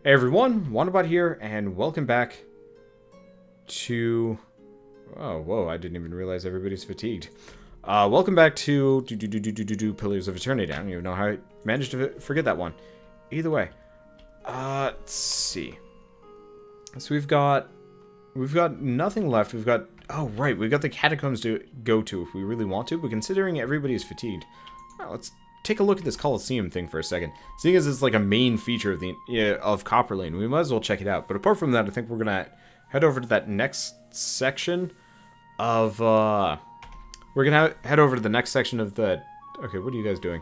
Hey everyone, Wanderbot here, and welcome back to... Oh, whoa, I didn't even realize everybody's fatigued. Welcome back to Pillars of Eternity. I don't even know how I managed to forget that one. Either way. Let's see. So we've got nothing left. We've got... Oh, right, we've got the catacombs to go to if we really want to, but considering everybody is fatigued... Well, let's take a look at this Coliseum thing for a second. Seeing as it's like a main feature of of Copper Lane, we might as well check it out. But apart from that, I think we're gonna head over to that next section of we're gonna head over to the next section of the... Okay, what are you guys doing?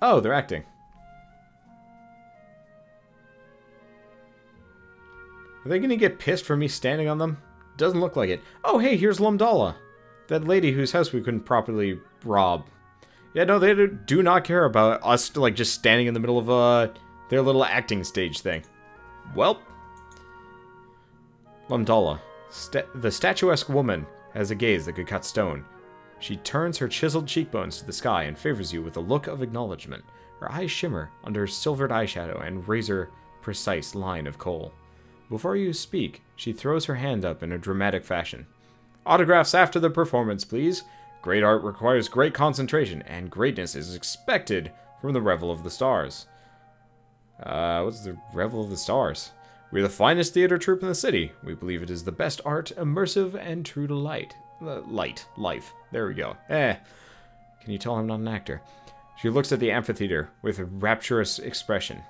Oh, they're acting. Are they gonna get pissed for me standing on them? Doesn't look like it. Oh, hey, here's Lumdala. That lady whose house we couldn't properly rob. Yeah, no, they do not care about us, like, just standing in the middle of, their little acting stage thing. Welp. Lumdala. The statuesque woman has a gaze that could cut stone. She turns her chiseled cheekbones to the sky and favors you with a look of acknowledgement. Her eyes shimmer under her silvered eyeshadow and razor-precise line of kohl. Before you speak, she throws her hand up in a dramatic fashion. Autographs after the performance, please. Great art requires great concentration, and greatness is expected from the Revel of the Stars. What's the Revel of the Stars? We're the finest theater troupe in the city. We believe it is the best art, immersive and true to life. Life. There we go. Can you tell I'm not an actor? She looks at the amphitheater with a rapturous expression.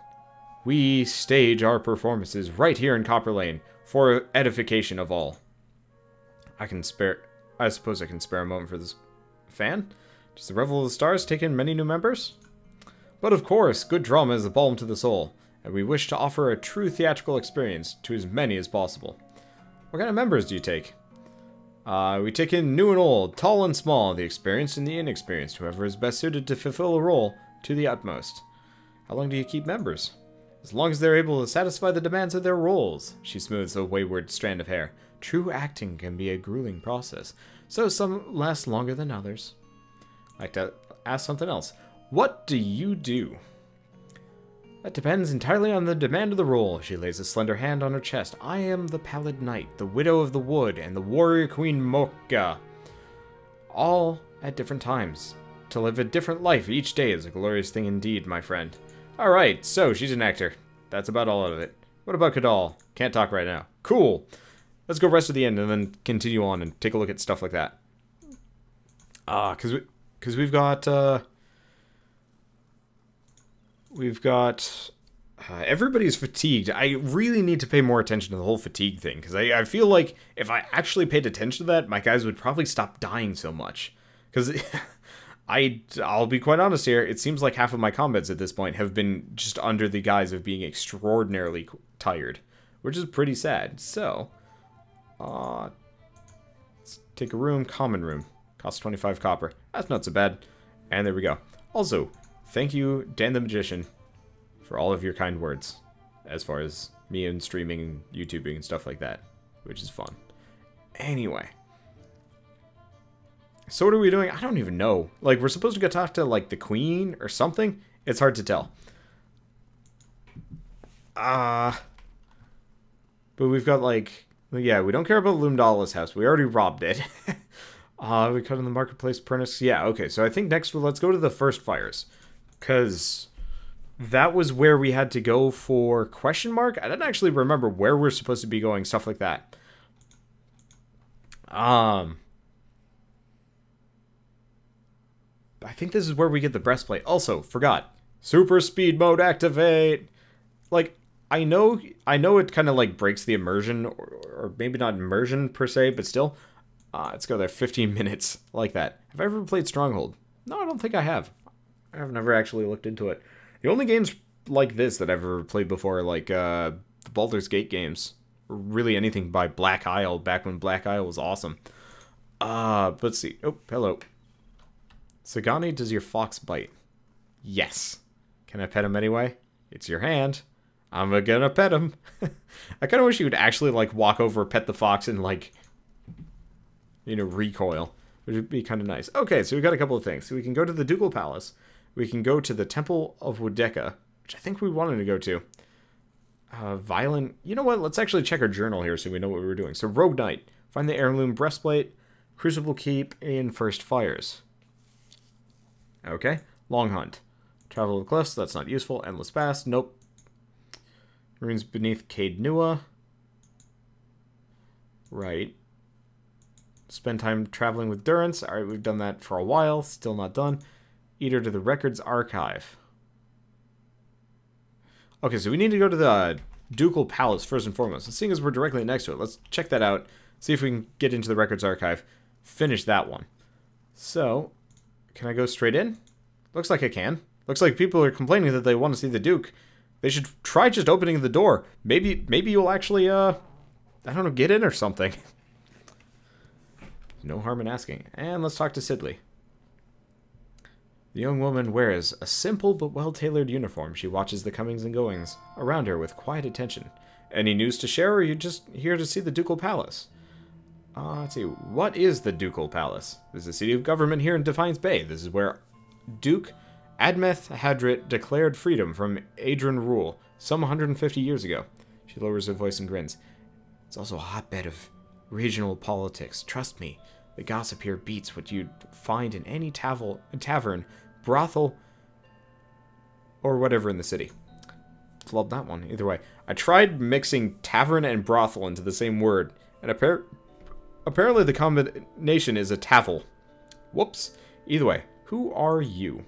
We stage our performances right here in Copper Lane for edification of all. I suppose I can spare a moment for this fan. Does the Revel of the Stars take in many new members? But of course, good drama is a balm to the soul, and we wish to offer a true theatrical experience to as many as possible. What kind of members do you take? We take in new and old, tall and small, the experienced and the inexperienced, whoever is best suited to fulfill a role to the utmost. How long do you keep members? As long as they're able to satisfy the demands of their roles. She smooths a wayward strand of hair. True acting can be a grueling process, so some last longer than others. I'd like to ask something else. What do you do? That depends entirely on the demand of the role. She lays a slender hand on her chest. I am the Pallid Knight, the Widow of the Wood, and the Warrior Queen Mocha. All at different times. To live a different life each day is a glorious thing indeed, my friend. Alright, so she's an actor. That's about all of it. What about Kadal? Can't talk right now. Cool. Let's go rest at the end and then continue on and take a look at stuff like that. Because we've got everybody's fatigued. I really need to pay more attention to the whole fatigue thing, because I feel like if I actually paid attention to that, my guys would probably stop dying so much. Because I'll be quite honest here, it seems like half of my combats at this point have been just under the guise of being extraordinarily tired, which is pretty sad. So, let's take a room, common room. Costs 25 copper. That's not so bad. And there we go. Also, thank you, Dan the Magician, for all of your kind words, as far as me and streaming and YouTubing and stuff like that, which is fun. Anyway. So what are we doing? I don't even know. Like, we're supposed to go talk to, like, the queen or something? It's hard to tell. But we've got, like... Yeah, we don't care about Lumdala's house. We already robbed it. We cut in the marketplace, Prentice. Yeah, okay. So I think next, let's go to the first fires. Because that was where we had to go for question mark. I didn't actually remember where we're supposed to be going, stuff like that. I think this is where we get the breastplate. Also, forgot. Super speed mode activate. Like, I know it kind of like breaks the immersion, or maybe not immersion per se, but still. Let's go there. 15 minutes like that. Have I ever played Stronghold? No, I don't think I have. I've never actually looked into it. The only games like this that I've ever played before are like the Baldur's Gate games. Or really anything by Black Isle, back when Black Isle was awesome. Let's see. Oh, hello. Sagani, does your fox bite? Yes. Can I pet him anyway? It's your hand. I'm gonna pet him. I kind of wish you would actually, like, walk over, pet the fox, and, like, you know, recoil. Which would be kind of nice. Okay, so we've got a couple of things. So we can go to the Ducal Palace. We can go to the Temple of Wodeka, which I think we wanted to go to. Violent. You know what? Let's actually check our journal here so we know what we were doing. So, Rogue Knight. Find the heirloom breastplate. Crucible Keep in First Fires. Okay. Long Hunt. Travel the cliffs. That's not useful. Endless Pass. Nope. Ruins beneath Cade Nua. Right. Spend time traveling with Durance. Alright, we've done that for a while. Still not done. Eater to the Records Archive. Okay, so we need to go to the Ducal Palace first and foremost. And seeing as we're directly next to it, let's check that out. See if we can get into the Records Archive. Finish that one. So, can I go straight in? Looks like I can. Looks like people are complaining that they want to see the Duke. They should try just opening the door. Maybe you'll actually, I don't know, get in or something. No harm in asking. And let's talk to Sid Lee. The young woman wears a simple but well-tailored uniform. She watches the comings and goings around her with quiet attention. Any news to share, or are you just here to see the Ducal Palace? Let's see. What is the Ducal Palace? This is the seat of government here in Defiance Bay. This is where Duke Admeth Hadrit declared freedom from Adrian rule some 150 years ago. She lowers her voice and grins. It's also a hotbed of regional politics. Trust me, the gossip here beats what you'd find in any tavern, brothel, or whatever in the city. Love that one. Either way, I tried mixing tavern and brothel into the same word, and apparently the combination is a tavel. Whoops. Either way, who are you?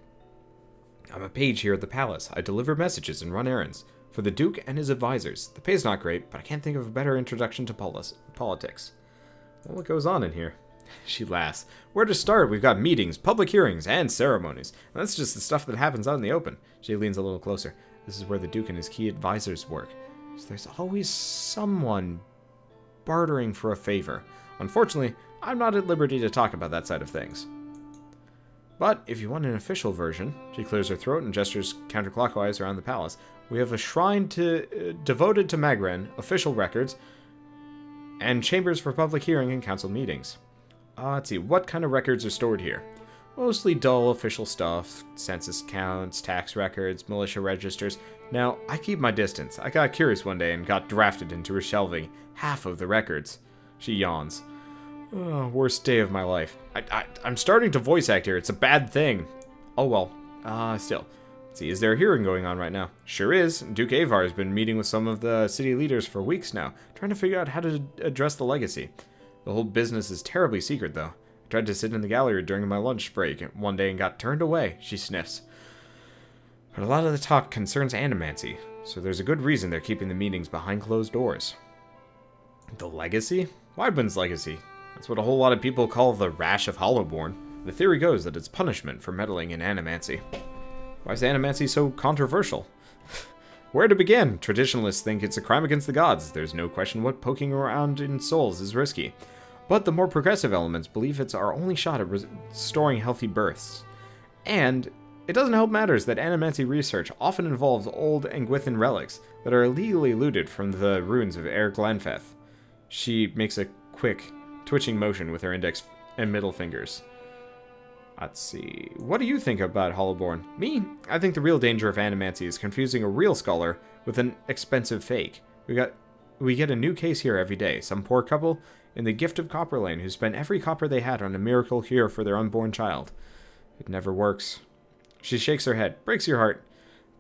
I'm a page here at the palace. I deliver messages and run errands for the Duke and his advisors. The pay's not great, but I can't think of a better introduction to politics. Well, what goes on in here? She laughs. Where to start? We've got meetings, public hearings, and ceremonies. And that's just the stuff that happens out in the open. She leans a little closer. This is where the Duke and his key advisors work. So there's always someone bartering for a favor. Unfortunately, I'm not at liberty to talk about that side of things. But if you want an official version, she clears her throat and gestures counterclockwise around the palace. We have a shrine devoted to Magren, official records, and chambers for public hearing and council meetings. Let's see, what kind of records are stored here? Mostly dull official stuff, census counts, tax records, militia registers. Now, I keep my distance. I got curious one day and got drafted into her shelving half of the records. She yawns. Oh, worst day of my life. I'm starting to voice act here. It's a bad thing. Oh well. Still. Let's see, is there a hearing going on right now? Sure is. Duke Avar has been meeting with some of the city leaders for weeks now, trying to figure out how to address the legacy. The whole business is terribly secret, though. I tried to sit in the gallery during my lunch break one day and got turned away. She sniffs. But a lot of the talk concerns animancy, so there's a good reason they're keeping the meetings behind closed doors. The legacy? Wydman's legacy. That's what a whole lot of people call the Rash of Hollowborn. The theory goes that it's punishment for meddling in animancy. Why is animancy so controversial? Where to begin? Traditionalists think it's a crime against the gods. There's no question what poking around in souls is risky. But the more progressive elements believe it's our only shot at restoring healthy births. And it doesn't help matters that animancy research often involves old Anguithan relics that are illegally looted from the ruins of Air Glenfeth. She makes a quick, twitching motion with her index and middle fingers. Let's see. What do you think about Hollowborn? Me? I think the real danger of animancy is confusing a real scholar with an expensive fake. We get a new case here every day. Some poor couple in the Gift of Copperlane who spent every copper they had on a miracle cure for their unborn child. It never works. She shakes her head. Breaks your heart.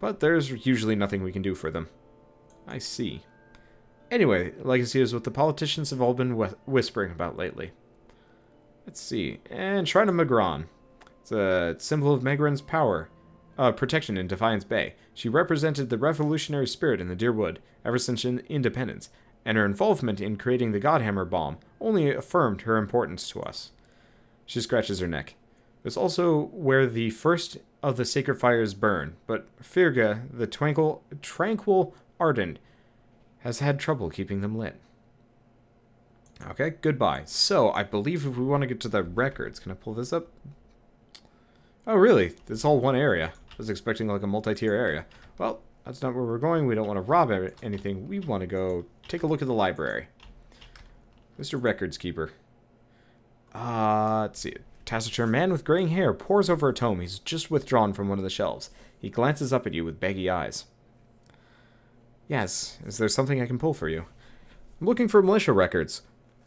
But there's usually nothing we can do for them. I see. Anyway, legacy is what the politicians have all been whispering about lately. Let's see. And Shrine of Magron. It's a symbol of Magron's power, protection in Defiance Bay. She represented the revolutionary spirit in the Deer Wood ever since independence, and her involvement in creating the Godhammer bomb only affirmed her importance to us. She scratches her neck. It's also where the first of the sacred fires burn, but Firga, the tranquil ardent, has had trouble keeping them lit. Okay, goodbye. So, I believe if we want to get to the records, can I pull this up? Oh, really? It's all one area. I was expecting like a multi-tier area. Well, that's not where we're going. We don't want to rob anything. We want to go take a look at the library. Mr. Records Keeper. Let's see. A taciturn man with graying hair pores over a tome he's just withdrawn from one of the shelves. He glances up at you with baggy eyes. Yes, is there something I can pull for you? I'm looking for militia records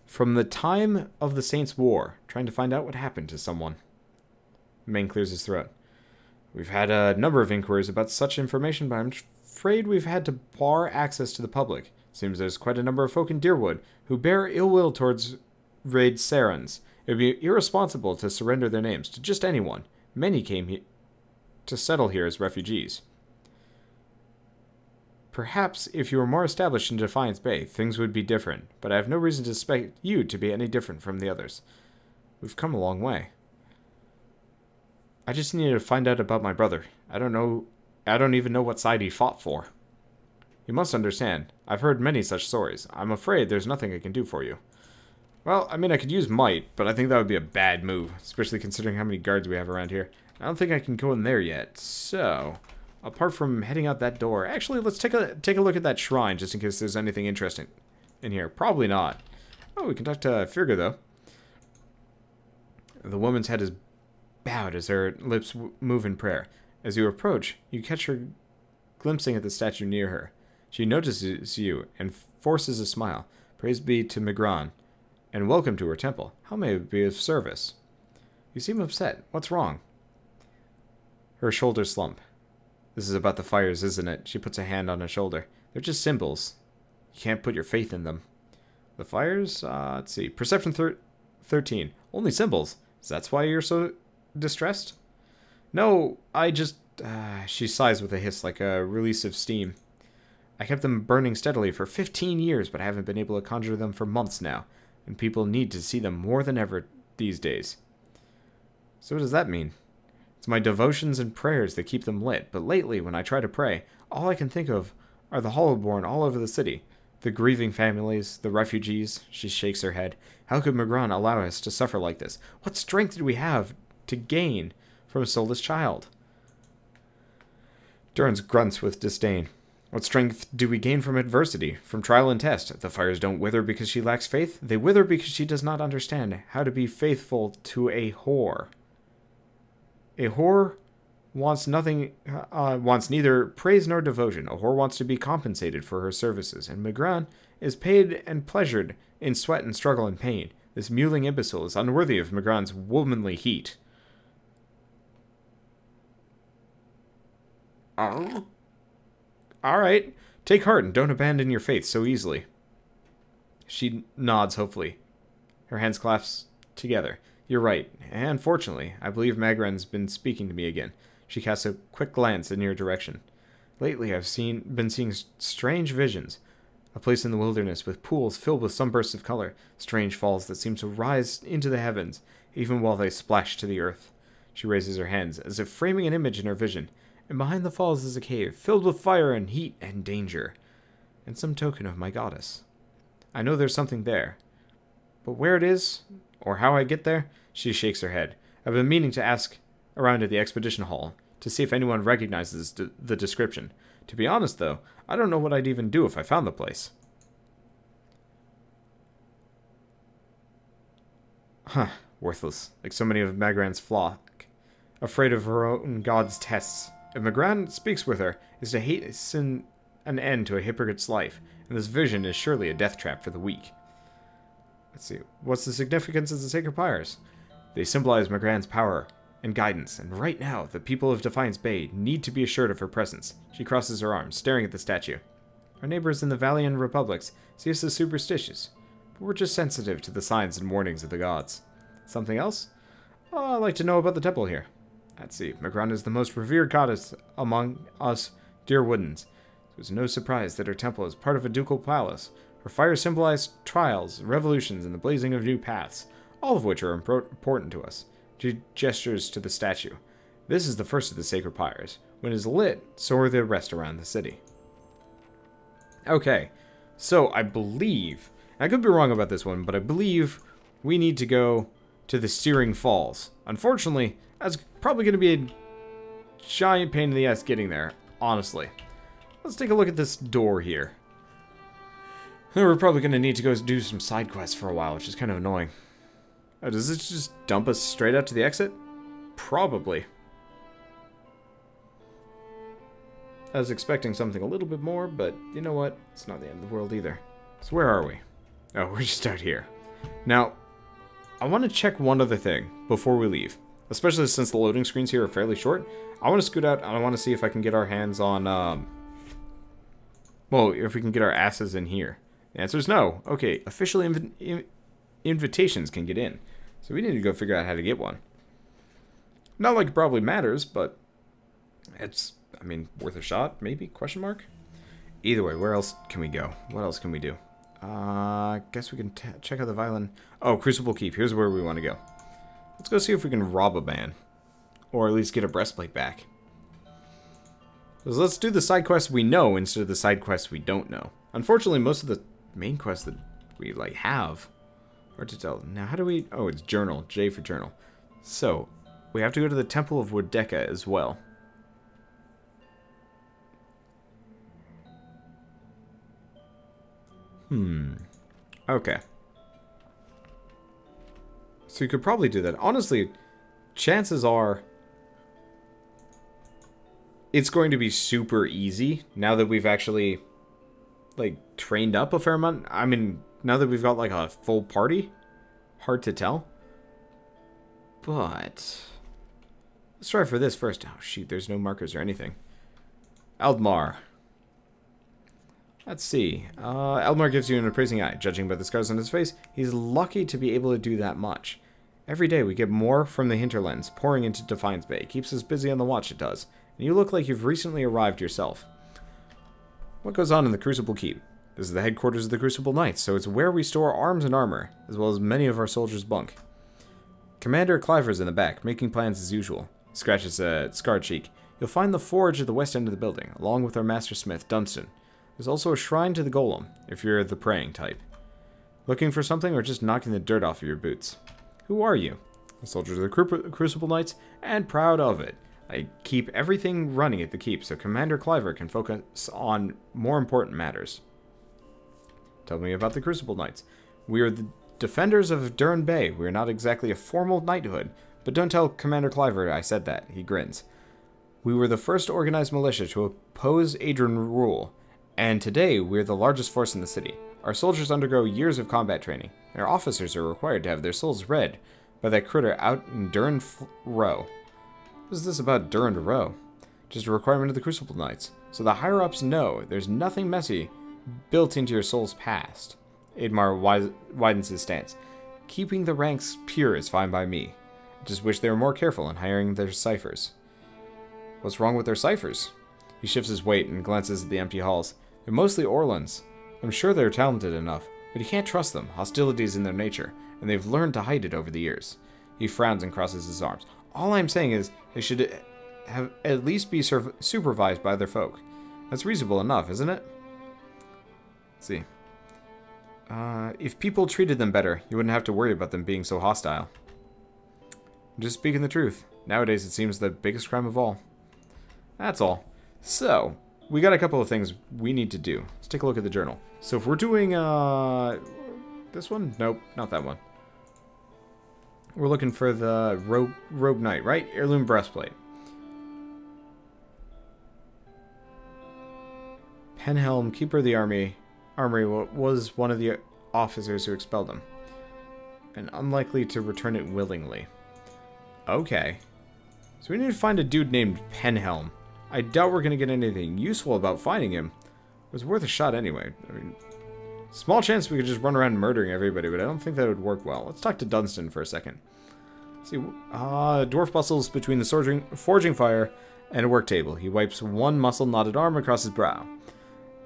from the time of the Saints' War, trying to find out what happened to someone. The man clears his throat. We've had a number of inquiries about such information, but I'm afraid we've had to bar access to the public. Seems there's quite a number of folk in Deerwood who bear ill will towards Raid Sarans. It would be irresponsible to surrender their names to just anyone. Many came to settle here as refugees. Perhaps if you were more established in Defiance Bay, things would be different, but I have no reason to suspect you to be any different from the others. We've come a long way. I just needed to find out about my brother. I don't even know what side he fought for. You must understand, I've heard many such stories. I'm afraid there's nothing I can do for you. Well, I mean, I could use might, but I think that would be a bad move, especially considering how many guards we have around here. I don't think I can go in there yet, so apart from heading out that door, actually, let's take a look at that shrine, just in case there's anything interesting in here. Probably not. Oh, we can talk to Firga, though. The woman's head is bowed as her lips move in prayer. As you approach, you catch her glimpsing at the statue near her. She notices you and forces a smile. Praise be to Migran, and welcome to her temple. How may it be of service? You seem upset. What's wrong? Her shoulders slump. This is about the fires, isn't it? She puts a hand on her shoulder. They're just symbols. You can't put your faith in them. The fires? Let's see. Perception 13. Only symbols. So that's why you're so distressed? No, I just... she sighs with a hiss like a release of steam. I kept them burning steadily for 15 years, but I haven't been able to conjure them for months now, and people need to see them more than ever these days. So what does that mean? It's my devotions and prayers that keep them lit, but lately, when I try to pray, all I can think of are the Hollowborn all over the city. The grieving families, the refugees. She shakes her head. How could Migran allow us to suffer like this? What strength did we have to gain from a soulless child? Durance grunts with disdain. What strength do we gain from adversity, from trial and test? The fires don't wither because she lacks faith. They wither because she does not understand how to be faithful to a whore. A whore wants neither praise nor devotion. A whore wants to be compensated for her services, and Migran is paid and pleasured in sweat and struggle and pain. This mewling imbecile is unworthy of Migran's womanly heat. Alright, take heart and don't abandon your faith so easily. She nods hopefully. Her hands clasp together. You're right, and fortunately, I believe Magran's been speaking to me again. She casts a quick glance in your direction. Lately, I've been seeing strange visions. A place in the wilderness with pools filled with sunbursts of color, strange falls that seem to rise into the heavens, even while they splash to the earth. She raises her hands, as if framing an image in her vision, and behind the falls is a cave, filled with fire and heat and danger, and some token of my goddess. I know there's something there, but where it is, or how I get there, she shakes her head. I've been meaning to ask around at the expedition hall, to see if anyone recognizes the description. To be honest, though, I don't know what I'd even do if I found the place. Huh, worthless, like so many of Magran's flock, afraid of her own god's tests. If Magran speaks with her, is to hasten an end to a hypocrite's life, and this vision is surely a death trap for the weak. Let's see, what's the significance of the sacred pyres? They symbolize Magran's power and guidance, and right now, the people of Defiance Bay need to be assured of her presence. She crosses her arms, staring at the statue. Our neighbors in the Valian Republics see us as superstitious, but we're just sensitive to the signs and warnings of the gods. Something else? Oh, I'd like to know about the temple here. Let's see, Magran is the most revered goddess among us Deerwoodans. It was no surprise that her temple is part of a ducal palace. Her fire symbolized trials, revolutions, and the blazing of new paths, all of which are important to us. She gestures to the statue. This is the first of the sacred pyres. When it is lit, so are the rest around the city. Okay, so I believe, I could be wrong about this one, but I believe we need to go to the Searing Falls. Unfortunately, that's probably going to be a giant pain in the ass getting there, honestly. Let's take a look at this door here. We're probably going to need to go do some side quests for a while, which is kind of annoying. Oh, does this just dump us straight out to the exit? Probably. I was expecting something a little bit more, but you know what? It's not the end of the world either. So where are we? Oh, we're just out here. Now, I want to check one other thing before we leave. Especially since the loading screens here are fairly short. I want to scoot out and I want to see if I can get our hands on, well, if we can get our asses in here. The answer is no. Okay, official invitations can get in. So we need to go figure out how to get one. Not like it probably matters, but it's, I mean, worth a shot, maybe? Question mark? Either way, where else can we go? What else can we do? Guess we can check out the violin. Oh, Crucible Keep. Here's where we want to go. Let's go see if we can rob a man. Or at least get a breastplate back. So let's do the side quests we know instead of the side quests we don't know. Unfortunately, most of the main quests that we, like, have are to tell. Now, how do we... Oh, it's journal. J for journal. So, we have to go to the Temple of Wodeka as well. Okay. So you could probably do that. Honestly, chances are it's going to be super easy now that we've actually, like, trained up a fair amount. I mean, now that we've got, like, a full party. Hard to tell. But let's try for this first. Oh, shoot, there's no markers or anything. Aldmar. Let's see. Eldmar gives you an appraising eye. Judging by the scars on his face, he's lucky to be able to do that much. Every day we get more from the hinterlands, pouring into Defiance Bay. It keeps us busy on the watch, it does. And you look like you've recently arrived yourself. What goes on in the Crucible Keep? This is the headquarters of the Crucible Knights, so it's where we store arms and armor, as well as many of our soldiers' bunk. Commander Cliver's in the back, making plans as usual. He scratches a scarred cheek. You'll find the forge at the west end of the building, along with our master smith, Dunston. There's also a shrine to the golem, if you're the praying type. Looking for something or just knocking the dirt off of your boots? Who are you? A soldier of the Crucible Knights, and proud of it. I keep everything running at the keep, so Commander Cliver can focus on more important matters. Tell me about the Crucible Knights. We are the defenders of Durn Bay. We are not exactly a formal knighthood, but don't tell Commander Cliver I said that. He grins. We were the first organized militia to oppose Adrian rule. And today, we're the largest force in the city. Our soldiers undergo years of combat training, and our officers are required to have their souls read by that critter out in Durn Row. What is this about Durn Row? Just a requirement of the Crucible Knights. So the higher-ups know there's nothing messy built into your soul's past. Admar widens his stance. Keeping the ranks pure is fine by me. I just wish they were more careful in hiring their ciphers. What's wrong with their ciphers? He shifts his weight and glances at the empty halls. They're mostly Orlans. I'm sure they're talented enough, but you can't trust them. Hostility is in their nature, and they've learned to hide it over the years. He frowns and crosses his arms. All I'm saying is, they should have at least be supervised by their folk. That's reasonable enough, isn't it? Let's see. If people treated them better, you wouldn't have to worry about them being so hostile. I'm just speaking the truth. Nowadays, it seems the biggest crime of all. That's all. So, we got a couple of things we need to do. Let's take a look at the journal. So if we're doing, this one? Nope, not that one. We're looking for the Rogue Knight, right? Heirloom breastplate. Penhelm, keeper of the armory was one of the officers who expelled him. And unlikely to return it willingly. Okay. So we need to find a dude named Penhelm. I doubt we're going to get anything useful about finding him. It was worth a shot anyway. I mean, small chance we could just run around murdering everybody, but I don't think that would work well. Let's talk to Dunston for a second. Let's see, dwarf bustles between the forging fire and a work table. He wipes one muscle-knotted arm across his brow.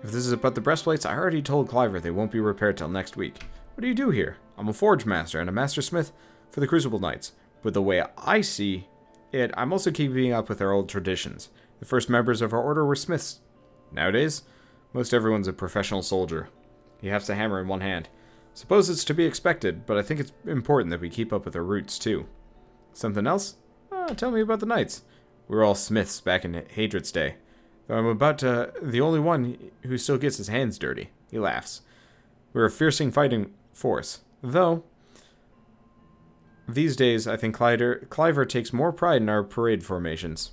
If this is about the breastplates, I already told Cliver they won't be repaired till next week. What do you do here? I'm a forge master and a master smith for the Crucible Knights. But the way I see it, I'm also keeping up with our old traditions. The first members of our order were smiths. Nowadays, most everyone's a professional soldier. He hefts a hammer in one hand. Suppose it's to be expected, but I think it's important that we keep up with our roots, too. Something else? Tell me about the knights. We were all smiths back in Hadrit's day. Though I'm the only one who still gets his hands dirty. He laughs. We're a fiercely fighting force. Though, these days, I think Cliver takes more pride in our parade formations.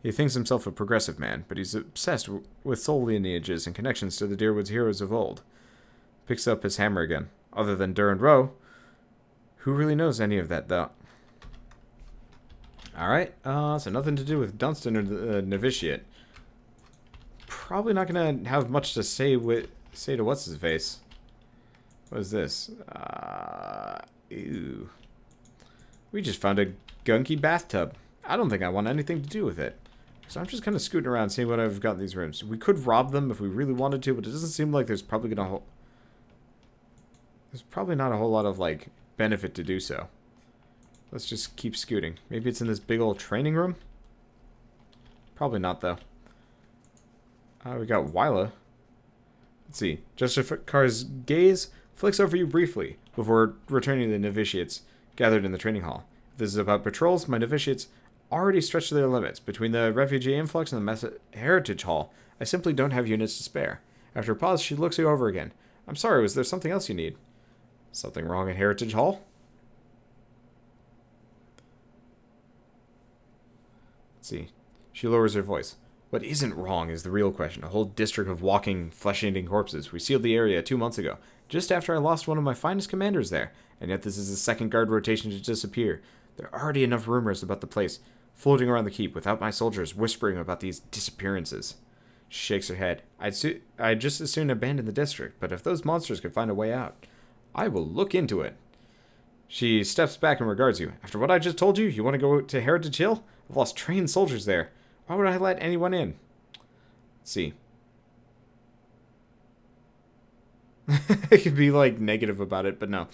He thinks himself a progressive man, but he's obsessed with soul lineages and connections to the Deerwood's heroes of old. Picks up his hammer again. Other than Dur and Roe, who really knows any of that, though? Alright, so nothing to do with Dunston or the novitiate. Probably not going to have much to say to what's-his-face. What is this? Ew. We just found a gunky bathtub. I don't think I want anything to do with it. So I'm just kind of scooting around, seeing what I've got in these rooms. We could rob them if we really wanted to, but it doesn't seem like there's probably going to... There's probably not a whole lot of, like, benefit to do so. Let's just keep scooting. Maybe it's in this big old training room? Probably not, though. We got Wyla. Let's see. Josefa's gaze flicks over you briefly before returning to the novitiates gathered in the training hall. If this is about patrols, my novitiates already stretched to their limits. Between the refugee influx and the heritage hall, I simply don't have units to spare. After a pause, she looks you over again. I'm sorry, was there something else you need? Something wrong at Heritage Hall? Let's see. She lowers her voice. What isn't wrong is the real question. A whole district of walking, flesh-eating corpses. We sealed the area 2 months ago, just after I lost one of my finest commanders there. And yet this is the second guard rotation to disappear. There are already enough rumors about the place floating around the keep without my soldiers whispering about these disappearances. She shakes her head. I'd just as soon abandon the district, but if those monsters could find a way out, I will look into it. She steps back and regards you. After what I just told you, you want to go to Heritage Hill? I've lost trained soldiers there. Why would I let anyone in? Let's see. I could be, like, negative about it, but no.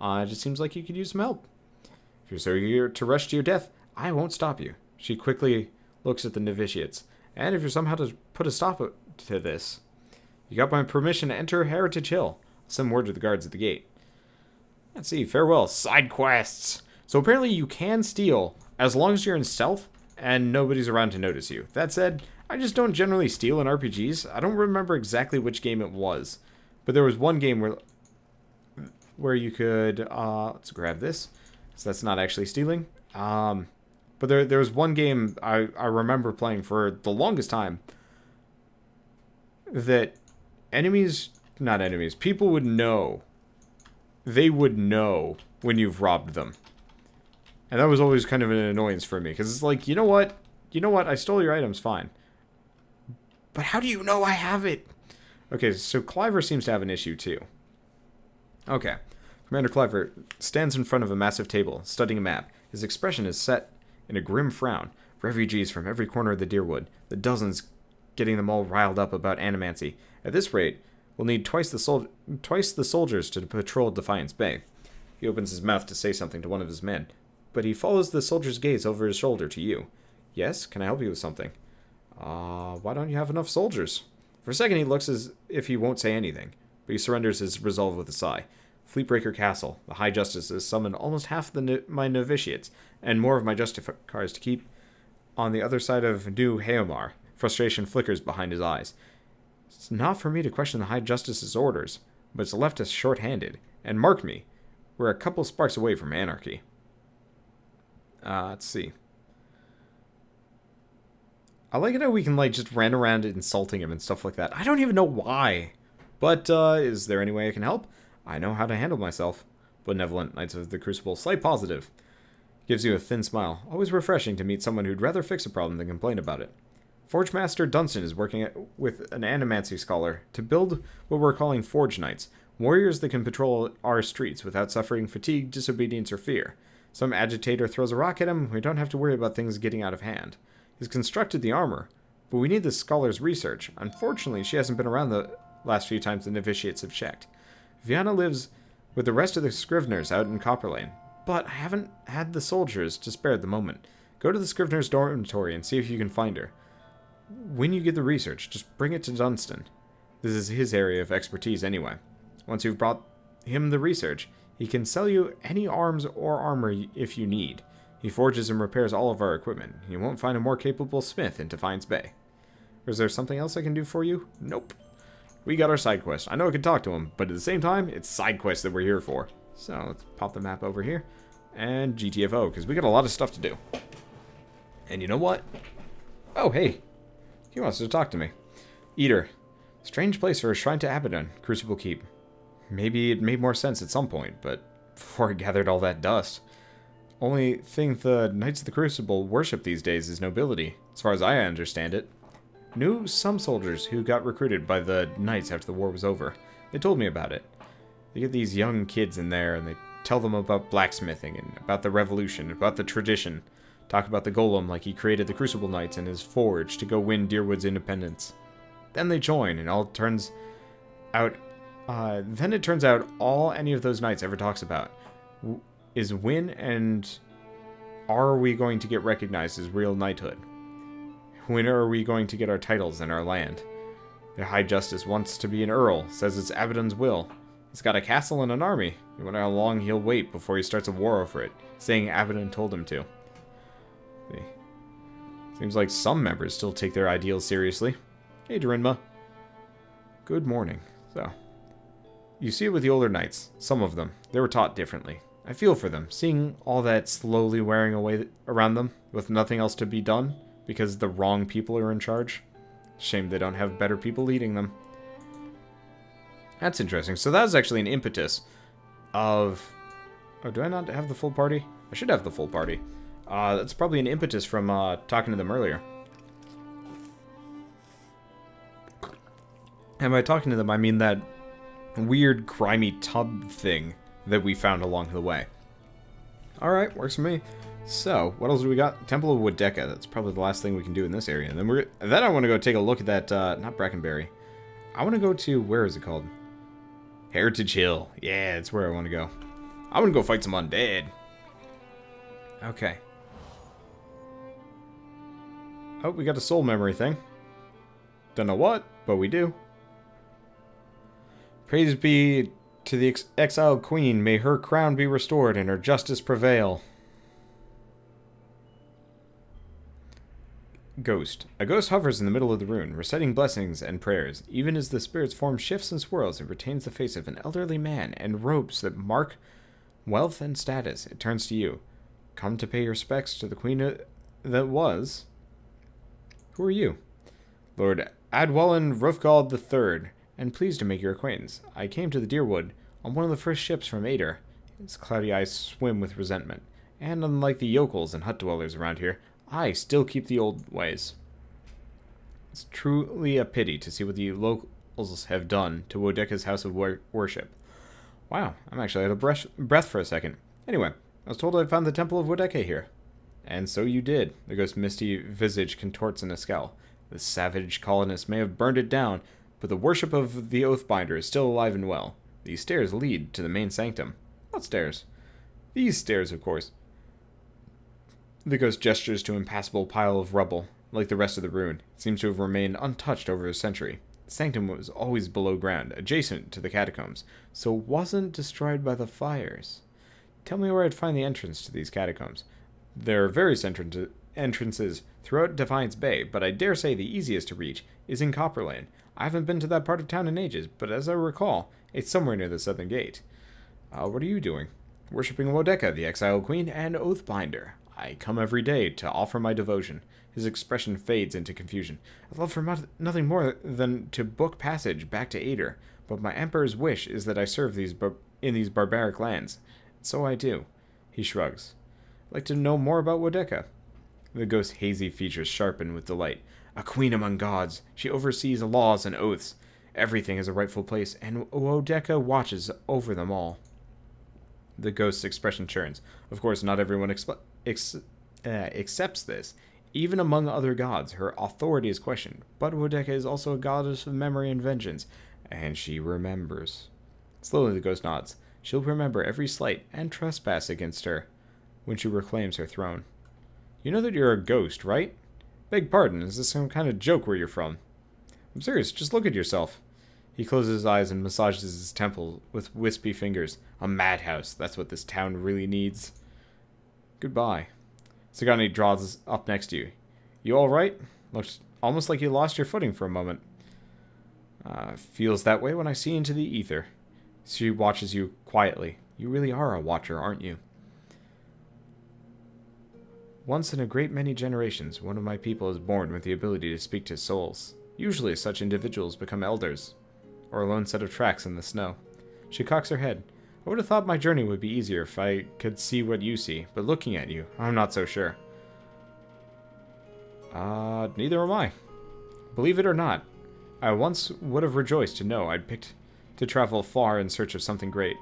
It just seems like you could use some help. If you're so eager to rush to your death, I won't stop you. She quickly looks at the novitiates. And if you're somehow to put a stop to this, you got my permission to enter Heritage Hill. Send word to the guards at the gate. Let's see. Farewell. Side quests. So apparently you can steal as long as you're in stealth and nobody's around to notice you. That said, I just don't generally steal in RPGs. I don't remember exactly which game it was, but there was one game where you could let's grab this. So that's not actually stealing. But there was one game I remember playing for the longest time that people would know. They would know when you've robbed them. And that was always kind of an annoyance for me. Because it's like, you know what? I stole your items, fine. But how do you know I have it? Okay, so Cliver seems to have an issue too. Okay. Commander Cliver stands in front of a massive table, studying a map. His expression is set in a grim frown. Refugees from every corner of the Deerwood. The dozens getting them all riled up about animancy. At this rate, we'll need twice the soldiers to patrol Defiance Bay. He opens his mouth to say something to one of his men, but he follows the soldier's gaze over his shoulder to you. Yes, can I help you with something? Why don't you have enough soldiers? For a second he looks as if he won't say anything, but he surrenders his resolve with a sigh. Fleetbreaker Castle. The High Justice has summoned almost half my novitiates, and more of my Justificars to keep on the other side of New Heomar. Frustration flickers behind his eyes. It's not for me to question the High Justice's orders, but it's left us short-handed. And mark me, we're a couple sparks away from anarchy. Let's see. I like it how we can, like, just run around insulting him and stuff like that. I don't even know why. But, is there any way I can help? I know how to handle myself. Benevolent Knights of the Crucible. Slight positive. Gives you a thin smile. Always refreshing to meet someone who'd rather fix a problem than complain about it. Forge Master Dunston is working with an animancy scholar to build what we're calling Forge Knights. Warriors that can patrol our streets without suffering fatigue, disobedience, or fear. Some agitator throws a rock at him, we don't have to worry about things getting out of hand. He's constructed the armor, but we need the scholar's research. Unfortunately, she hasn't been around the last few times the novitiates have checked. Viana lives with the rest of the Scriveners out in Copperlane, but I haven't had the soldiers to spare at the moment. Go to the Scrivener's dormitory and see if you can find her. When you get the research, just bring it to Dunston. This is his area of expertise anyway. Once you've brought him the research, he can sell you any arms or armor if you need. He forges and repairs all of our equipment. You won't find a more capable smith in Defiance Bay. Or is there something else I can do for you? Nope. We got our side quest. I know I can talk to him, but at the same time, it's side quests that we're here for. So let's pop the map over here. And GTFO, because we got a lot of stuff to do. And you know what? Oh, hey. He wants to talk to me. Eater. Strange place for a shrine to Abaddon, Crucible Keep. Maybe it made more sense at some point, but before it gathered all that dust. Only thing the Knights of the Crucible worship these days is nobility, as far as I understand it. Knew some soldiers who got recruited by the Knights after the war was over. They told me about it. They get these young kids in there and they tell them about blacksmithing and about the revolution, about the tradition. Talk about the golem like he created the Crucible Knights in his forge to go win Deerwood's independence. Then they join and all turns out... then it turns out all any of those knights ever talks about is win and are we going to get recognized as real knighthood? When are we going to get our titles and our land? The High Justice wants to be an earl, says it's Abaddon's will. He's got a castle and an army. You wonder how long he'll wait before he starts a war over it, saying Abaddon told him to. Seems like some members still take their ideals seriously. Hey, Dorinma. Good morning. So, you see it with the older knights. Some of them. They were taught differently. I feel for them, seeing all that slowly wearing away around them, with nothing else to be done, because the wrong people are in charge. Shame they don't have better people leading them. That's interesting. So that was actually an impetus of... Oh, do I not have the full party? I should have the full party. That's probably an impetus from talking to them earlier. And by talking to them, I mean that weird, grimy tub thing that we found along the way. Alright, works for me. So, what else do we got? Temple of Wodeka. That's probably the last thing we can do in this area. And then I want to go take a look at that, not Brackenberry. I want to go to, where is it called? Heritage Hill. Yeah, that's where I want to go. I want to go fight some undead. Okay. Oh, we got a soul memory thing. Don't know what, but we do. Praise be to the exiled queen. May her crown be restored and her justice prevail. Ghost. A ghost hovers in the middle of the rune, reciting blessings and prayers. Even as the spirit's form shifts and swirls, it retains the face of an elderly man and robes that mark wealth and status. It turns to you. Come to pay your respects to the queen that was. Who are you? Lord Adwallon Rufgald III, and pleased to make your acquaintance. I came to the Deerwood on one of the first ships from Ader. His cloudy eyes swim with resentment, and unlike the yokels and hut dwellers around here, I still keep the old ways. It's truly a pity to see what the locals have done to Wodeka's house of worship. Wow, I'm actually out of breath for a second. Anyway, I was told I'd found the Temple of Wodeka here. And so you did. The ghost's misty visage contorts in a scowl. The savage colonists may have burned it down, but the worship of the Oathbinder is still alive and well. These stairs lead to the main sanctum. What stairs? These stairs, of course. The ghost gestures to an impassable pile of rubble. Like the rest of the ruin, it seems to have remained untouched over a century. The sanctum was always below ground, adjacent to the catacombs, so it wasn't destroyed by the fires. Tell me where I'd find the entrance to these catacombs. There are various entrances throughout Defiance Bay, but I dare say the easiest to reach is in Copper Lane. I haven't been to that part of town in ages, but as I recall, it's somewhere near the southern gate. What are you doing? Worshipping Wodeka, the exiled queen, and Oathbinder. I come every day to offer my devotion. His expression fades into confusion. I'd love for nothing more than to book passage back to Ader, but my emperor's wish is that I serve in these barbaric lands. And so I do. He shrugs. I'd like to know more about Wodeka. The ghost's hazy features sharpen with delight. A queen among gods. She oversees laws and oaths. Everything has a rightful place, and Wodeka watches over them all. The ghost's expression churns. Of course, not everyone accepts this. Even among other gods, her authority is questioned. But Wodeka is also a goddess of memory and vengeance, and she remembers. Slowly the ghost nods. She'll remember every slight and trespass against her when she reclaims her throne. You know that you're a ghost, right? Beg pardon, is this some kind of joke where you're from? I'm serious, just look at yourself. He closes his eyes and massages his temple with wispy fingers. A madhouse, that's what this town really needs. Goodbye. Sagani draws up next to you. You alright? Looks almost like you lost your footing for a moment. Feels that way when I see into the ether. She watches you quietly. You really are a watcher, aren't you? Once in a great many generations, one of my people is born with the ability to speak to souls. Usually, such individuals become elders, or a lone set of tracks in the snow. She cocks her head. I would have thought my journey would be easier if I could see what you see, but looking at you, I'm not so sure. Neither am I. Believe it or not, I once would have rejoiced to know I'd picked to travel far in search of something great.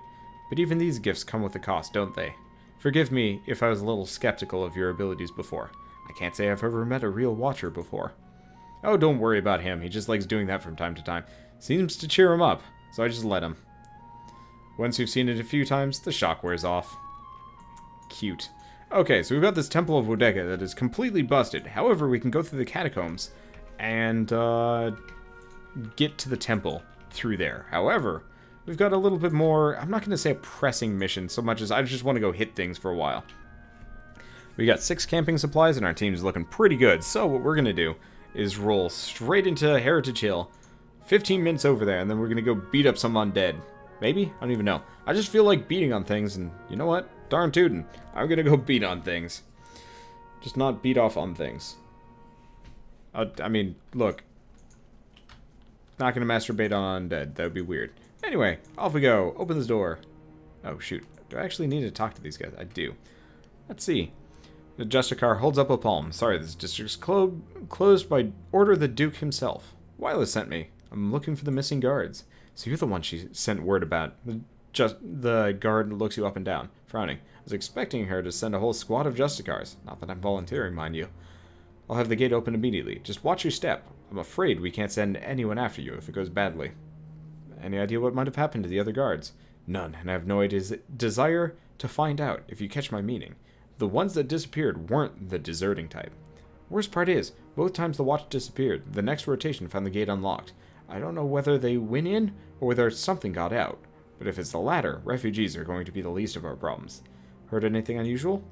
But even these gifts come with a cost, don't they? Forgive me if I was a little skeptical of your abilities before. I can't say I've ever met a real watcher before. Oh, don't worry about him. He just likes doing that from time to time. Seems to cheer him up, so I just let him. Once you've seen it a few times, the shock wears off. Cute. Okay, so we've got this Temple of Wodeka that is completely busted. However, we can go through the catacombs and get to the temple through there. However, we've got a little bit more, I'm not going to say a pressing mission so much as I just want to go hit things for a while. We got 6 camping supplies and our team's looking pretty good. So what we're going to do is roll straight into Heritage Hill, 15 minutes over there, and then we're going to go beat up some undead. Maybe? I don't even know. I just feel like beating on things, and you know what? Darn tootin'. I'm going to go beat on things. Just not beat off on things. I mean, look. Not going to masturbate on undead. That would be weird. Anyway, off we go. Open this door. Oh, shoot. Do I actually need to talk to these guys? I do. Let's see. The Justicar holds up a palm. Sorry, this district's closed by order of the Duke himself. Wyla sent me. I'm looking for the missing guards. So you're the one she sent word about. The guard looks you up and down, frowning. I was expecting her to send a whole squad of Justicars. Not that I'm volunteering, mind you. I'll have the gate open immediately. Just watch your step. I'm afraid we can't send anyone after you if it goes badly. Any idea what might have happened to the other guards? None, and I have no desire to find out, if you catch my meaning. The ones that disappeared weren't the deserting type. Worst part is, both times the watch disappeared, the next rotation found the gate unlocked. I don't know whether they went in, or whether something got out. But if it's the latter, refugees are going to be the least of our problems. Heard anything unusual?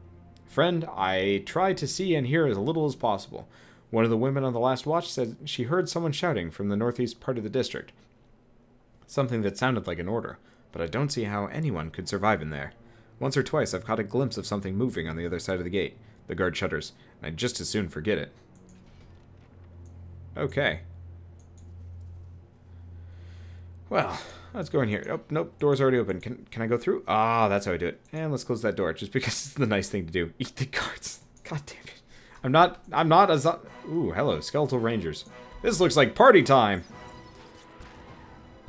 Friend, I try to see and hear as little as possible. One of the women on the last watch said she heard someone shouting from the northeast part of the district. Something that sounded like an order, but I don't see how anyone could survive in there. Once or twice I've caught a glimpse of something moving on the other side of the gate. The guard shudders, and I'd just as soon forget it. Okay. Well, let's go in here. Oh, nope, door's already open. Can I go through? Ah, that's how I do it. And let's close that door, just because it's the nice thing to do. Eat the guards. God damn it. I'm not as... Ooh, hello, Skeletal Rangers. This looks like party time!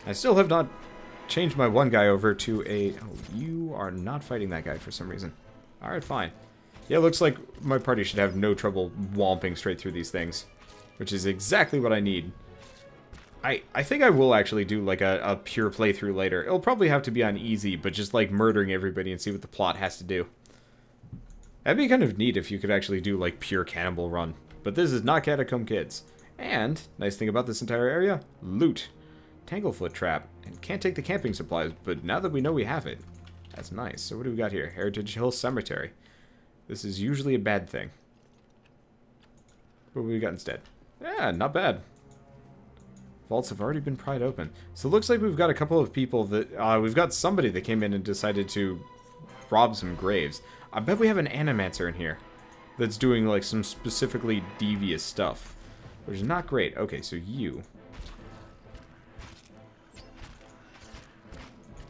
I still have not changed my one guy over to a... Oh, you are not fighting that guy for some reason. Alright, fine. Yeah, it looks like my party should have no trouble whomping straight through these things. Which is exactly what I need. I think I will actually do, like, a pure playthrough later. It'll probably have to be on easy, but just, like, murdering everybody and see what the plot has to do. That'd be kind of neat if you could actually do, like, pure cannibal run. But this is not Catacomb Kids. And, nice thing about this entire area, loot. Tanglefoot trap. And can't take the camping supplies, but now that we know we have it, that's nice. So what do we got here? Heritage Hill Cemetery. This is usually a bad thing. What have we got instead? Yeah, not bad. Vaults have already been pried open. So it looks like we've got a couple of people that... we've got somebody that came in and decided to rob some graves. I bet we have an animancer in here that's doing, like, some specifically devious stuff. Which is not great. Okay, so you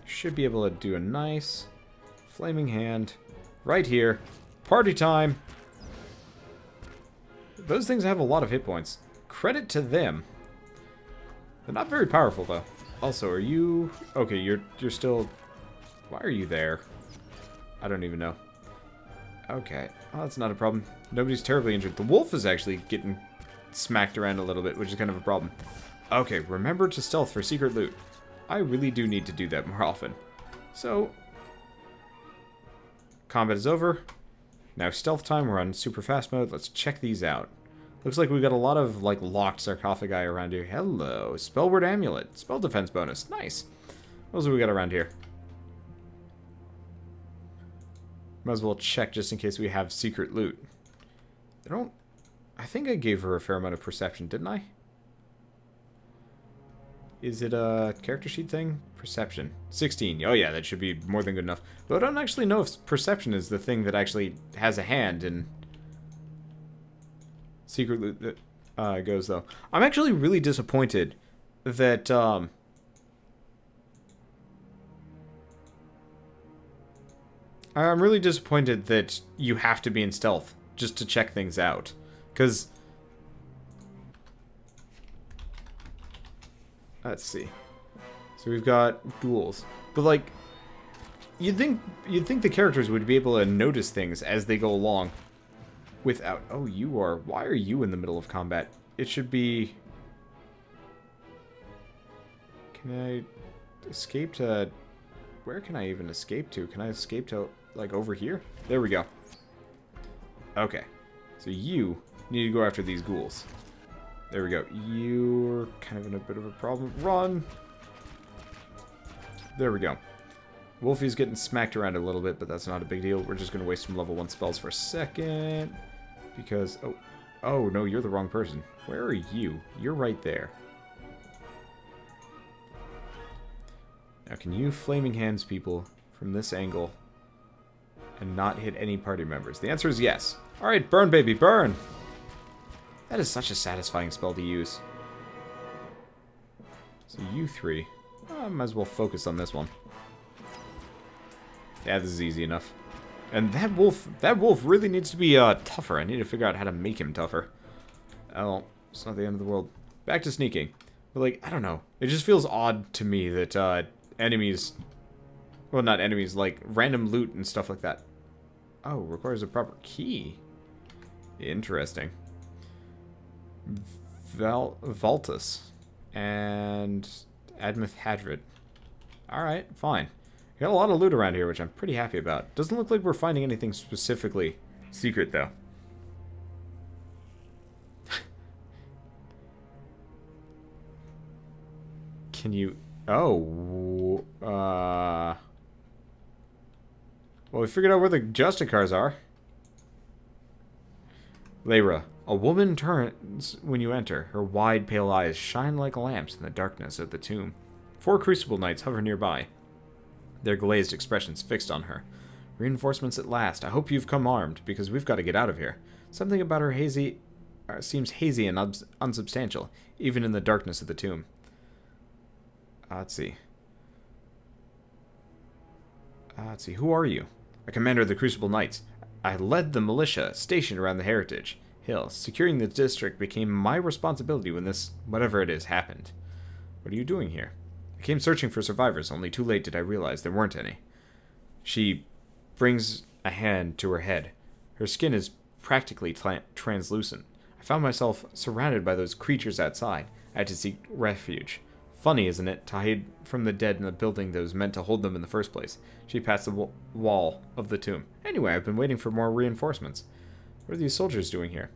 should be able to do a nice flaming hand right here. Party time! Those things have a lot of hit points. Credit to them. They're not very powerful, though. Also, are you... Okay, you're still... Why are you there? I don't even know. Okay. Well, that's not a problem. Nobody's terribly injured. The wolf is actually getting smacked around a little bit, which is kind of a problem. Okay, remember to stealth for secret loot. I really do need to do that more often. So... Combat is over. Now stealth time. We're on super fast mode. Let's check these out. Looks like we've got a lot of, like, locked sarcophagi around here. Hello. Spellword amulet. Spell defense bonus. Nice. What else have we got around here? Might as well check just in case we have secret loot. I think I gave her a fair amount of perception, didn't I? Is it a character sheet thing? Perception. 16. Oh yeah, that should be more than good enough. Though I don't actually know if perception is the thing that actually has a hand in secret loot that goes, though. I'm actually really disappointed that... I'm really disappointed that you have to be in stealth just to check things out. Because... Let's see. So we've got ghouls. But, like, you'd think the characters would be able to notice things as they go along without... Oh, you are... Why are you in the middle of combat? It should be... Can I escape to... Where can I even escape to? Can I escape to, like, over here? There we go. Okay. So you need to go after these ghouls. There we go. You're kind of in a bit of a problem. Run! There we go. Wolfie's getting smacked around a little bit, but that's not a big deal. We're just going to waste some level 1 spells for a second. Because... Oh, no, you're the wrong person. Where are you? You're right there. Now, can you Flaming Hands people from this angle and not hit any party members? The answer is yes. Alright, burn, baby, burn! That is such a satisfying spell to use. So you three, I might as well focus on this one. Yeah, this is easy enough. And that wolf really needs to be tougher. I need to figure out how to make him tougher. Oh, it's not the end of the world. Back to sneaking. But, like, I don't know. It just feels odd to me that enemies... Well, not enemies, like random loot and stuff like that. Oh, requires a proper key. Interesting. Valtus and Admeth Hadrid. Alright, fine. We got a lot of loot around here, which I'm pretty happy about. Doesn't look like we're finding anything specifically secret, though. Can you... Oh. Well, we figured out where the Justicars are. Lair. A woman turns when you enter. Her wide, pale eyes shine like lamps in the darkness of the tomb. 4 Crucible Knights hover nearby, their glazed expressions fixed on her. Reinforcements at last. I hope you've come armed, because we've got to get out of here. Something about her seems hazy and unsubstantial, even in the darkness of the tomb. Otzi. Otzi, who are you? A commander of the Crucible Knights. I led the militia stationed around the Heritage Hill. Securing the district became my responsibility when this, whatever it is, happened. What are you doing here? I came searching for survivors, only too late did I realize there weren't any. She brings a hand to her head. Her skin is practically translucent. I found myself surrounded by those creatures outside. I had to seek refuge. Funny, isn't it, to hide from the dead in a building that was meant to hold them in the first place. She passed the wall of the tomb. Anyway, I've been waiting for more reinforcements. What are these soldiers doing here?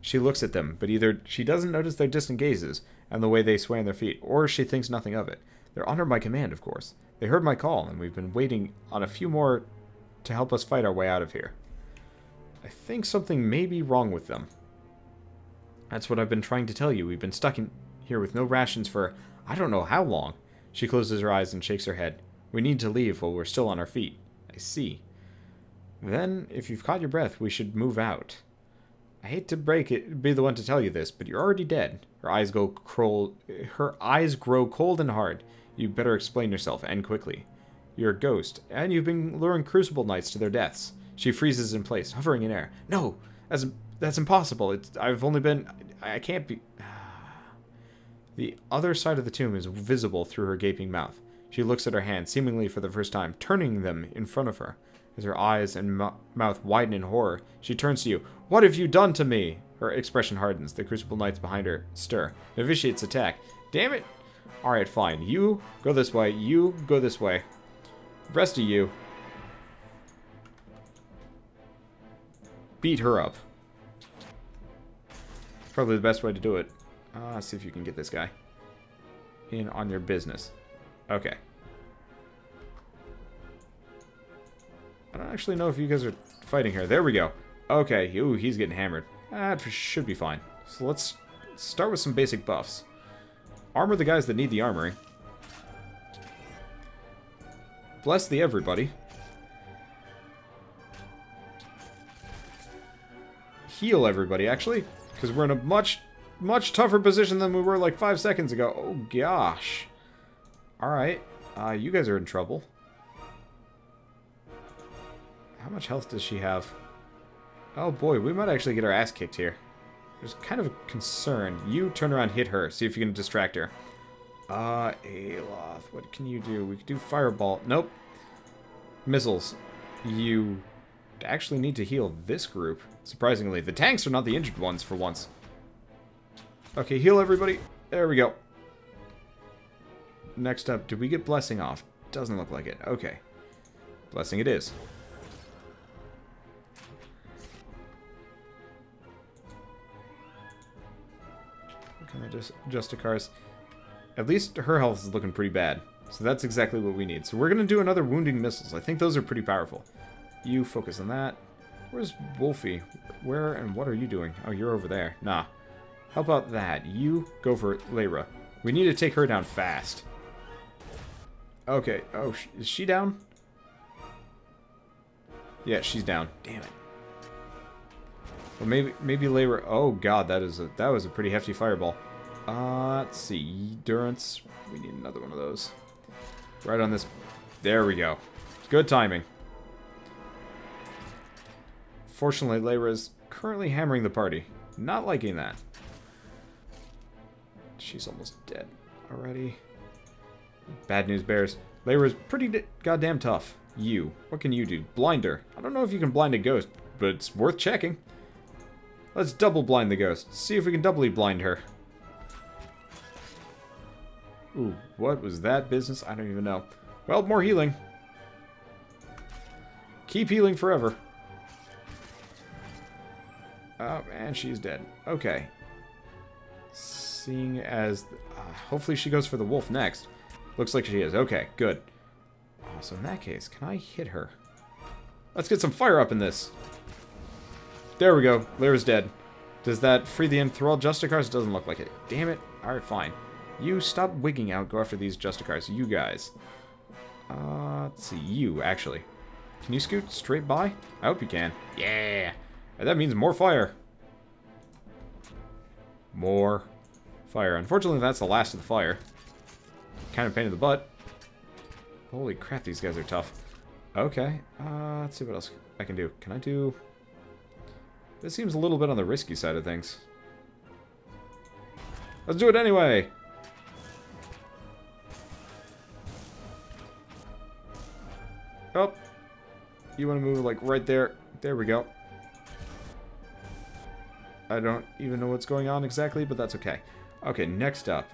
She looks at them, but either she doesn't notice their distant gazes and the way they sway on their feet, or she thinks nothing of it. They're under my command, of course. They heard my call, and we've been waiting on a few more to help us fight our way out of here. I think something may be wrong with them. That's what I've been trying to tell you. We've been stuck in here with no rations for I don't know how long. She closes her eyes and shakes her head. We need to leave while we're still on our feet. I see. Then, if you've caught your breath, we should move out. I hate to be the one to tell you this, but you're already dead. Her eyes grow cold and hard. You better explain yourself, and quickly. You're a ghost, and you've been luring Crucible Knights to their deaths. She freezes in place, hovering in air. No! That's impossible. I can't be... The other side of the tomb is visible through her gaping mouth. She looks at her hands, seemingly for the first time, turning them in front of her. As her eyes and mouth widen in horror, she turns to you. What have you done to me? Her expression hardens. The Crucible Knights behind her stir. Initiates attack. Damn it! Alright, fine. You go this way. You go this way. The rest of you, beat her up. Probably the best way to do it. Let's see if you can get this guy in on your business. Okay. I don't actually know if you guys are fighting here. There we go. Okay. Ooh, he's getting hammered. That should be fine. So let's start with some basic buffs. Armor the guys that need the armoring. Bless the everybody. Heal everybody, actually. Because we're in a much tougher position than we were like 5 seconds ago. Oh, gosh. Alright. You guys are in trouble. How much health does she have? Oh, boy. We might actually get our ass kicked here. There's kind of a concern. You turn around, hit her. See if you can distract her. Aloth. What can you do? We could do fireball. Nope. Missiles. You actually need to heal this group. Surprisingly. The tanks are not the injured ones for once. Okay, heal everybody. There we go. Next up, did we get Blessing off? Doesn't look like it. Okay. Blessing it is. Can I just Justicars? At least her health is looking pretty bad. So that's exactly what we need. So we're going to do another wounding missiles. I think those are pretty powerful. You focus on that. Where's Wolfie? Where and what are you doing? Oh, you're over there. Nah. How about that? You go for Lair. We need to take her down fast. Okay. Oh, is she down? Yeah, she's down. Damn it. Well, maybe Lair. Oh god, that was a pretty hefty fireball. Let's see. Endurance. We need another one of those. Right on this. There we go. Good timing. Fortunately, Lair is currently hammering the party. Not liking that. She's almost dead already. Bad news bears. Lair is pretty goddamn tough. You. What can you do? Blind her. I don't know if you can blind a ghost, but it's worth checking. Let's double blind the ghost. See if we can doubly blind her. Ooh, what was that business? I don't even know. Well, more healing. Keep healing forever. Oh, and she's dead. Okay. Seeing as... hopefully she goes for the wolf next. Looks like she is. Okay, good. Oh, so in that case, can I hit her? Let's get some fire up in this. There we go. Lair's dead. Does that free the enthralled Justicars? Doesn't look like it. Damn it. Alright, fine. You stop wigging out. Go after these Justicars. You guys. Let's see. You, actually. Can you scoot straight by? I hope you can. Yeah. And that means more fire. More fire. Unfortunately, that's the last of the fire. Kind of pain in the butt. Holy crap, these guys are tough. Okay. Let's see what else I can do. Can I do... This seems a little bit on the risky side of things. Let's do it anyway! Oh. You want to move, like, right there. There we go. I don't even know what's going on exactly, but that's okay. Okay, next up.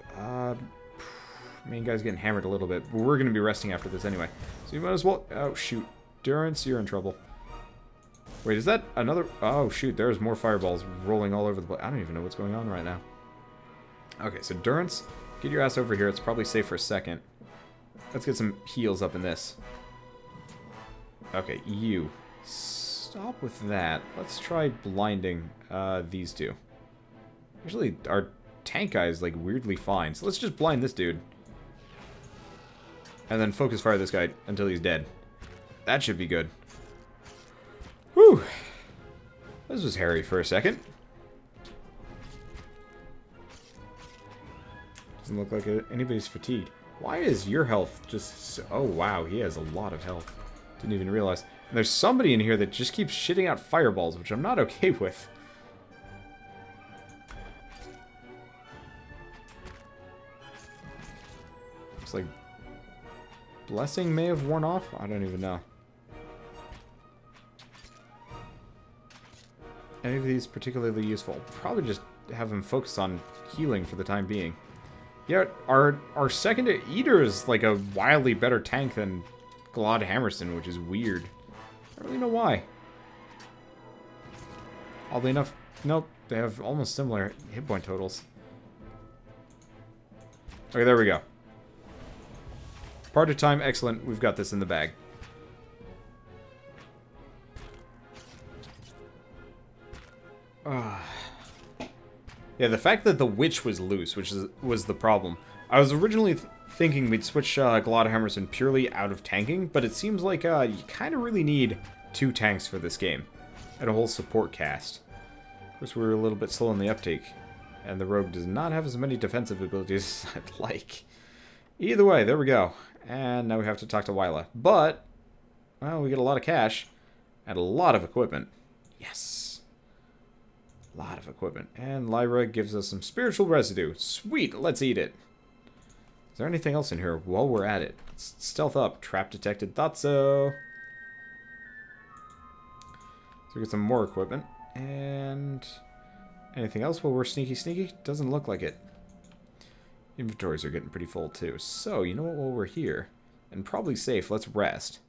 Main guy's getting hammered a little bit, but we're going to be resting after this anyway. So you might as well... Oh, shoot. Durance, you're in trouble. Wait, is that another... Oh, shoot, there's more fireballs rolling all over the place. I don't even know what's going on right now. Okay, so Durance, get your ass over here. It's probably safe for a second. Let's get some heals up in this. Okay, you. Stop with that. Let's try blinding these two. Actually, our tank guy is, like, weirdly fine. So let's just blind this dude. And then focus fire this guy until he's dead. That should be good. Whew. This was hairy for a second. Doesn't look like anybody's fatigued. Why is your health just... So, oh, wow. He has a lot of health. Didn't even realize. And there's somebody in here that just keeps shitting out fireballs, which I'm not okay with. Looks like... Blessing may have worn off? I don't even know. Any of these particularly useful? Probably just have him focus on healing for the time being. Yeah, our second Eater is like a wildly better tank than Glad Hammerson, which is weird. I don't really know why. Oddly enough, nope, they have almost similar hit point totals. Okay, there we go. Party time, excellent. We've got this in the bag. Yeah, the fact that the witch was loose, was the problem. I was originally thinking we'd switch Glad Hammerson purely out of tanking, but it seems like you kind of really need 2 tanks for this game. And a whole support cast. Of course, we're a little bit slow on the uptake. And the rogue does not have as many defensive abilities as I'd like. Either way, there we go. And now we have to talk to Wyla. But, well, we get a lot of cash. And a lot of equipment. Yes. A lot of equipment. And Lyra gives us some spiritual residue. Sweet, let's eat it. Is there anything else in here while we're at it? Let's stealth up. Trap detected. Thought so. So we get some more equipment. And anything else while we're sneaky? Doesn't look like it. Inventories are getting pretty full too. So, you know what, while we're here, and probably safe, let's rest.